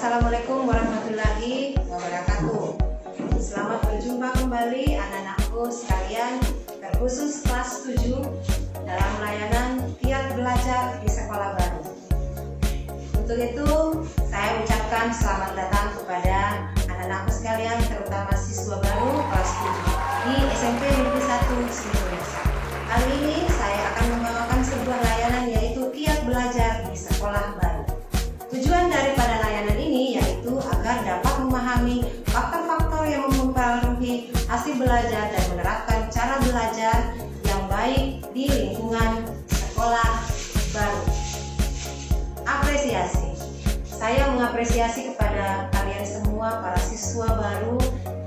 Assalamualaikum warahmatullahi wabarakatuh. Selamat berjumpa kembali anak-anakku sekalian, terkhusus kelas 7 dalam layanan Kiat Belajar di Sekolah Baru. Untuk itu, saya ucapkan selamat datang kepada anak-anakku sekalian, terutama siswa baru kelas 7 di SMP Negeri 1 Sriwijaya. Kali ini saya akan membawakan sebuah layanan yaitu Kiat Belajar di Sekolah Baru. Tujuan daripada layanan ini yaitu agar dapat memahami faktor-faktor yang mempengaruhi hasil belajar dan menerapkan cara belajar yang baik di lingkungan sekolah baru. Apresiasi. Saya mengapresiasi kepada kalian semua para siswa baru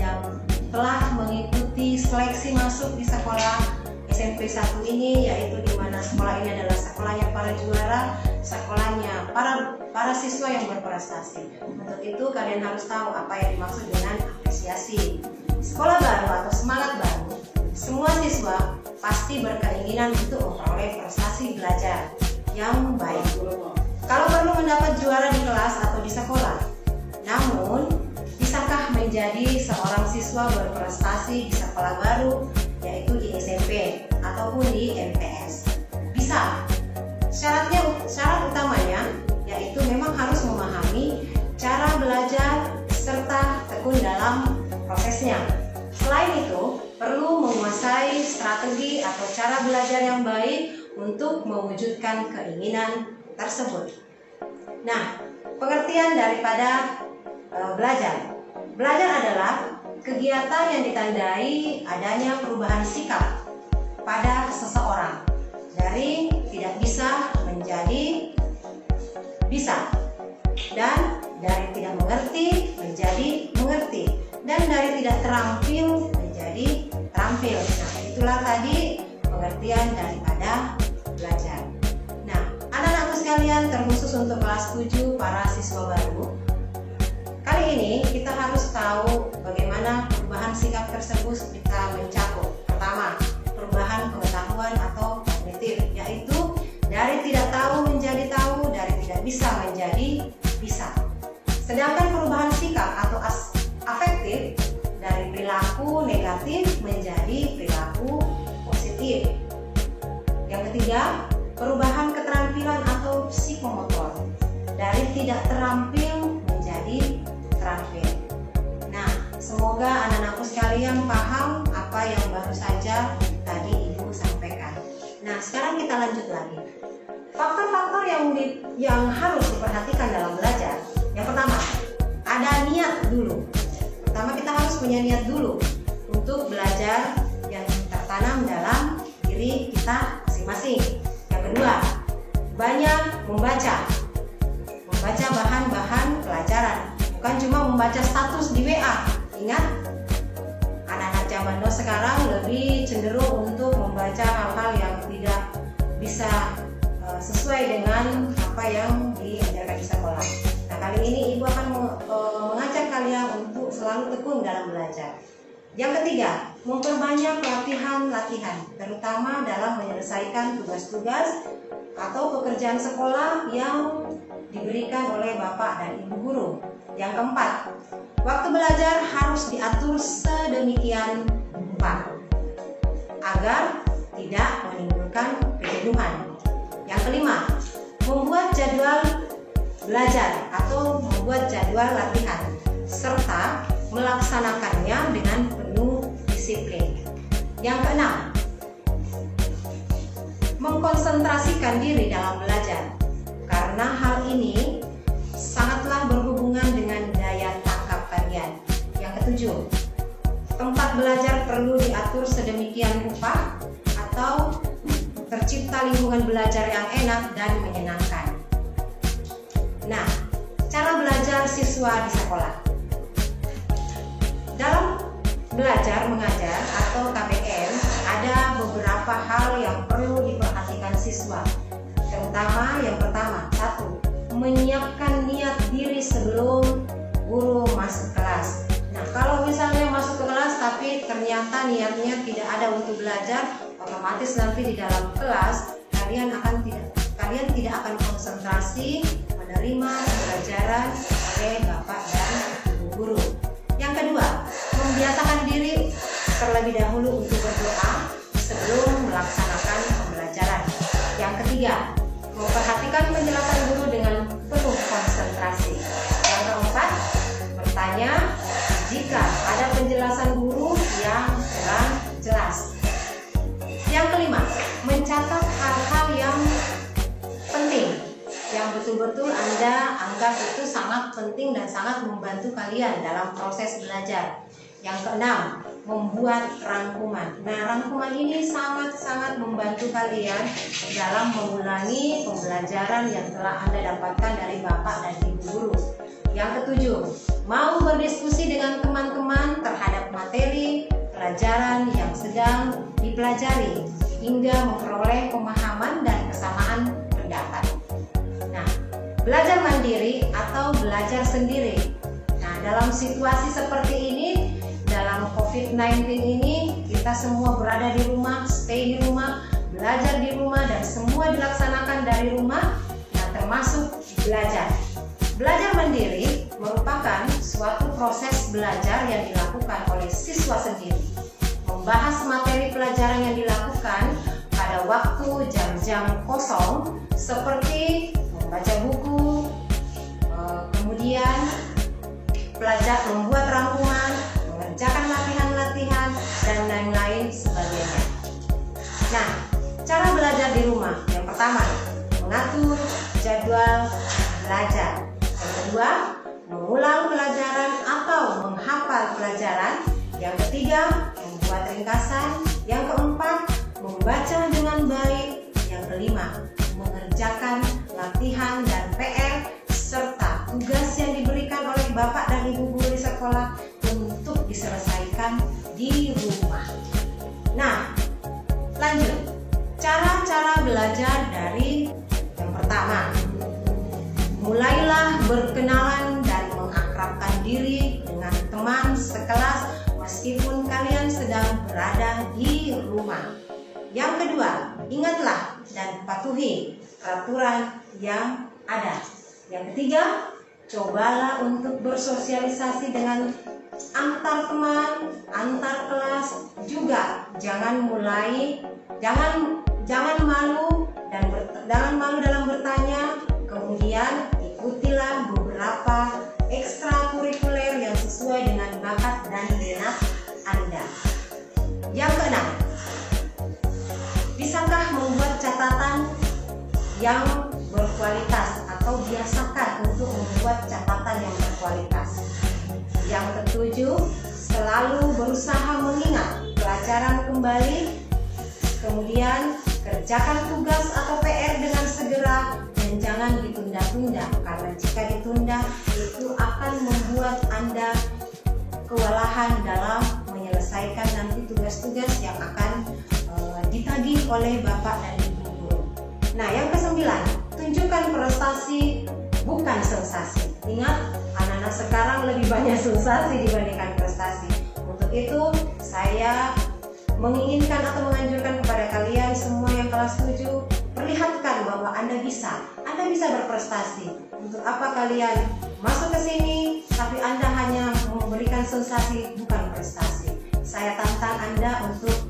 yang telah mengikuti seleksi masuk di sekolah SMP 1 ini, yaitu di mana sekolah ini adalah sekolahnya para juara, sekolahnya para siswa yang berprestasi. Untuk itu kalian harus tahu apa yang dimaksud dengan apresiasi. Sekolah baru atau semangat baru, semua siswa pasti berkeinginan untuk memperoleh prestasi belajar yang baik. Kalau perlu mendapat juara di kelas atau di sekolah, namun bisakah menjadi seorang siswa berprestasi di sekolah baru, yaitu di SMP ataupun di MTS? Bisa. Syarat utamanya yaitu memang harus memahami cara belajar serta tekun dalam prosesnya. Selain itu, perlu menguasai strategi atau cara belajar yang baik untuk mewujudkan keinginan tersebut. Nah, pengertian daripada belajar. Belajar adalah kegiatan yang ditandai adanya perubahan sikap pada seseorang dari tidak bisa menjadi bisa, dan dari tidak mengerti menjadi mengerti, dan dari tidak terampil menjadi terampil. Nah, itulah tadi pengertian daripada belajar. Nah, anak-anakku sekalian, terkhusus untuk kelas 7 para siswa baru, kali ini kita harus tahu bagaimana perubahan sikap tersebut bisa mencakup. Pertama, perubahan pengetahuan atau kognitif, yaitu dari tidak tahu menjadi tahu, dari tidak bisa menjadi bisa. Sedangkan perubahan sikap atau afektif, dari perilaku negatif menjadi perilaku positif. Yang ketiga, perubahan keterampilan atau psikomotor, dari tidak terampil menjadi terampil. Nah, semoga anak-anakku sekalian paham apa yang baru saja tadi Ibu sampaikan. Nah, sekarang kita lanjut lagi. Faktor-faktor yang harus diperhatikan dalam belajar. Yang pertama, ada niat dulu. Pertama, kita harus punya niat dulu untuk belajar yang tertanam dalam diri kita masing-masing. Yang kedua, banyak membaca bahan-bahan pelajaran, bukan cuma membaca status di WA. Ingat, anak-anak zaman now sekarang lebih cenderung untuk membaca hal-hal yang tidak bisa sesuai dengan apa yang diajarkan di sekolah. Nah, kali ini Ibu akan mengajak kalian untuk selalu tekun dalam belajar. Yang ketiga, memperbanyak latihan, terutama dalam menyelesaikan tugas-tugas atau pekerjaan sekolah yang diberikan oleh Bapak dan Ibu guru. Yang keempat, waktu belajar harus diatur sedemikian rupa agar tidak menimbulkan kejenuhan. Yang kelima, membuat jadwal belajar atau membuat jadwal latihan serta melaksanakannya dengan penuh disiplin. Yang keenam, mengkonsentrasikan diri dalam belajar, karena hal ini sangatlah berhubungan dengan daya tangkap kalian. Yang ketujuh, tempat belajar perlu diatur sedemikian rupa atau tercipta lingkungan belajar yang enak dan menyenangkan. Nah, cara belajar siswa di sekolah. Dalam belajar mengajar atau KBM, ada beberapa hal yang perlu diperhatikan siswa. Terutama yang pertama, 1. Menyiapkan niat diri sebelum guru masuk kelas. Nah, kalau misalnya masuk ke kelas tapi ternyata niatnya tidak ada untuk belajar, otomatis nanti di dalam kelas kalian tidak akan konsentrasi menerima pembelajaran oleh Bapak dan Ibu guru. Yang kedua, membiasakan diri terlebih dahulu untuk berdoa sebelum melaksanakan pembelajaran. Yang ketiga, memperhatikan penjelasan guru dengan penuh konsentrasi. Yang keempat, bertanya jika ada penjelasan guru yang kurang jelas. Yang kelima, mencatat hal-hal yang penting yang betul-betul Anda anggap itu sangat penting dan sangat membantu kalian dalam proses belajar. Yang keenam, membuat rangkuman. Nah, rangkuman ini sangat-sangat membantu kalian dalam mengulangi pembelajaran yang telah Anda dapatkan dari Bapak dan Ibu guru. Yang ketujuh, mau berdiskusi dengan teman-teman terhadap materi pelajaran yang sedang dipelajari hingga memperoleh pemahaman dan kesamaan pendapat. Nah, belajar mandiri atau belajar sendiri. Nah, dalam situasi seperti ini, dalam COVID-19 ini, kita semua berada di rumah, stay di rumah, belajar di rumah, dan semua dilaksanakan dari rumah, nah termasuk belajar. Belajar mandiri merupakan suatu proses belajar yang dilakukan oleh siswa sendiri. Membahas materi pelajaran yang dilakukan pada waktu jam-jam kosong seperti membaca buku, kemudian belajar membuat rangkuman, mengerjakan latihan-latihan, dan lain-lain sebagainya. Nah, cara belajar di rumah. Yang pertama, mengatur jadwal belajar. Yang kedua, mengulang pelajaran atau menghafal pelajaran. Yang ketiga, membuat ringkasan. Yang keempat, membaca dengan baik. Yang kelima, mengerjakan latihan dan PR serta tugas yang diberikan oleh Bapak dan Ibu guru di sekolah untuk diselesaikan di rumah. Nah, lanjut. Cara-cara belajar dari yang pertama, mulailah berkenalan dan mengakrabkan diri dengan teman sekelas meskipun kalian sedang berada di rumah. Yang kedua, ingatlah dan patuhi peraturan yang ada. Yang ketiga, cobalah untuk bersosialisasi dengan antar teman, antar kelas. Juga jangan malu dalam bertanya. Kemudian ikutilah beberapa ekstrakurikuler yang sesuai dengan bakat dan minat Anda. Yang keenam, bisakah membuat catatan yang berkualitas atau biasakan untuk membuat catatan yang berkualitas. Yang ketujuh, selalu berusaha mengingat pelajaran kembali. Kemudian kerjakan tugas atau PR dengan segera dan jangan ditunda-tunda, karena jika ditunda itu akan membuat Anda kewalahan dalam menyelesaikan nanti tugas-tugas yang akan ditagih oleh Bapak dan Ibu guru. Nah, yang kesembilan, tunjukkan prestasi bukan sensasi. Ingat, anak-anak sekarang lebih banyak sensasi dibandingkan prestasi. Untuk itu, saya menginginkan atau menganjurkan kepada kalian semua yang kelas 7, perlihatkan bahwa Anda bisa berprestasi. Untuk apa kalian masuk ke sini tapi Anda hanya memberikan sensasi bukan prestasi? Saya tantang Anda untuk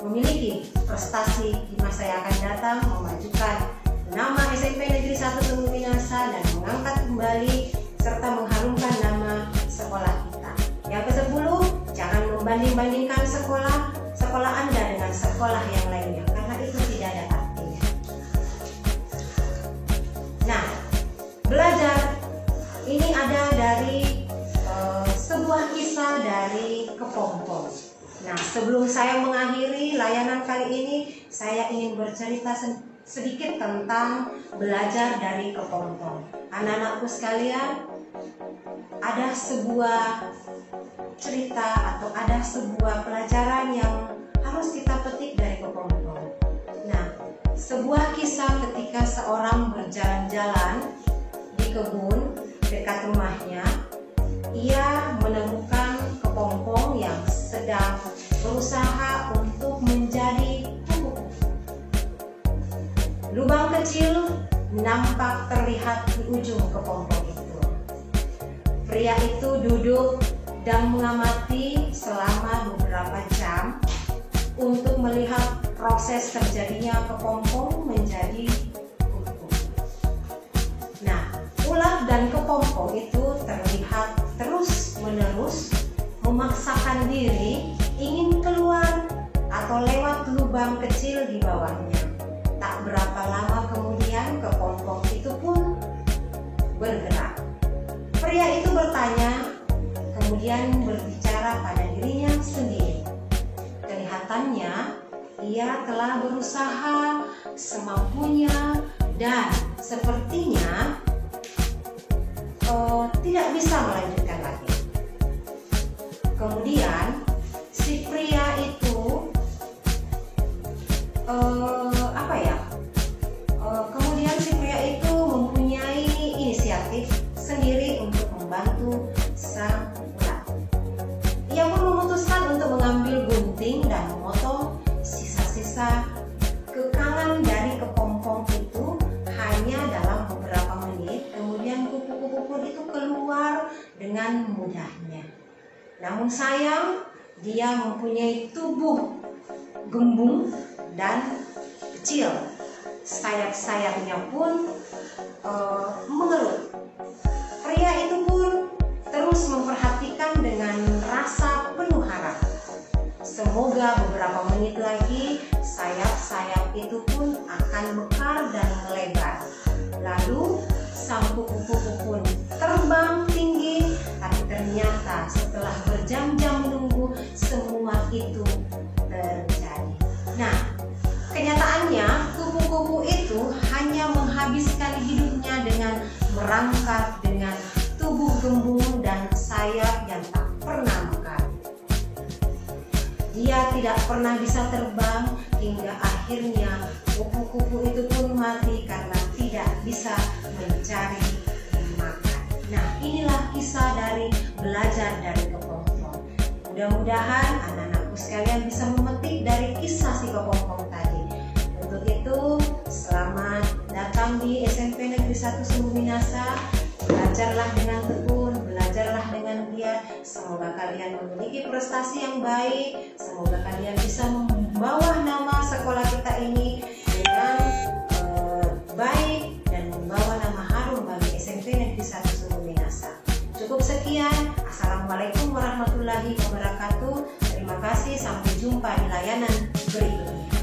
memiliki prestasi di masa yang akan datang, memajukan nama SMP Negeri 1 Tumbuh Minasa dan mengangkat kembali serta mengharumkan nama sekolah kita. Yang ke-10, jangan membanding-bandingkan sekolah Anda dengan sekolah yang lainnya, karena itu tidak ada artinya. Nah, belajar ini ada dari sebuah kisah dari Kepompong. Nah, sebelum saya mengakhiri layanan kali ini, saya ingin bercerita sedikit tentang belajar dari Kepompong. Anak-anakku sekalian, ada sebuah cerita atau ada sebuah pelajaran yang harus kita petik dari Kepompong. Nah, sebuah kisah ketika seorang berjalan-jalan di kebun dekat rumahnya, ia menemukan Kepompong yang sedang berusaha untuk menjadi kupu-kupu. Lubang kecil nampak terlihat di ujung kepompong itu. Pria itu duduk dan mengamati selama beberapa jam untuk melihat proses terjadinya kepompong menjadi kupu-kupu. Nah, ulat dan kepompong itu terlihat terus-menerus memaksakan diri ingin keluar atau lewat lubang kecil di bawahnya. Tak berapa lama kemudian kepompong itu pun bergerak. Pria itu bertanya, kemudian berbicara pada dirinya sendiri. Kelihatannya ia telah berusaha semampunya dan sepertinya tidak bisa melanjutkan lagi. Kemudian si pria itu kemudian si pria itu mempunyai inisiatif sendiri untuk membantu sang ulat. Ia pun memutuskan untuk mengambil gunting dan memotong sisa-sisa kekangan dari kepompong itu hanya dalam beberapa menit. Kemudian kupu-kupu pun itu keluar dengan mudahnya. Namun sayang, dia mempunyai tubuh gembung dan kecil. Sayap-sayapnya pun mengelut. Pria itu pun terus memperhatikan dengan rasa penuh harap. Semoga beberapa menit lagi sayap-sayap itu pun akan mekar dan melebar. Lalu sang kupu-kupu pun terbang tinggi, tapi ternyata setelah berjam-jam menunggu semua itu terjadi. Nah, kenyataannya kupu-kupu itu hanya menghabiskan hidupnya dengan merangkak dengan tubuh gembung dan sayap yang tak pernah mekar. Dia tidak pernah bisa terbang hingga akhirnya kupu-kupu itu pun mati karena tidak bisa mencari makan. Nah, inilah kisah dari belajar dari kepompong. Mudah-mudahan anak-anakku sekalian bisa memetik dari kisah si kepompong tadi. Untuk itu, selamat datang di SMP Negeri 1 Sumbu Minasa. Belajarlah dengan tekun, belajarlah dengan giat. Semoga kalian memiliki prestasi yang baik. Semoga kalian bisa membawa nama sekolah kita ini dengan baik dan membawa nama harum bagi SMP Negeri 1 Sumbu Minasa. Cukup sekian. Assalamualaikum warahmatullahi wabarakatuh. Terima kasih. Sampai jumpa di layanan berikutnya.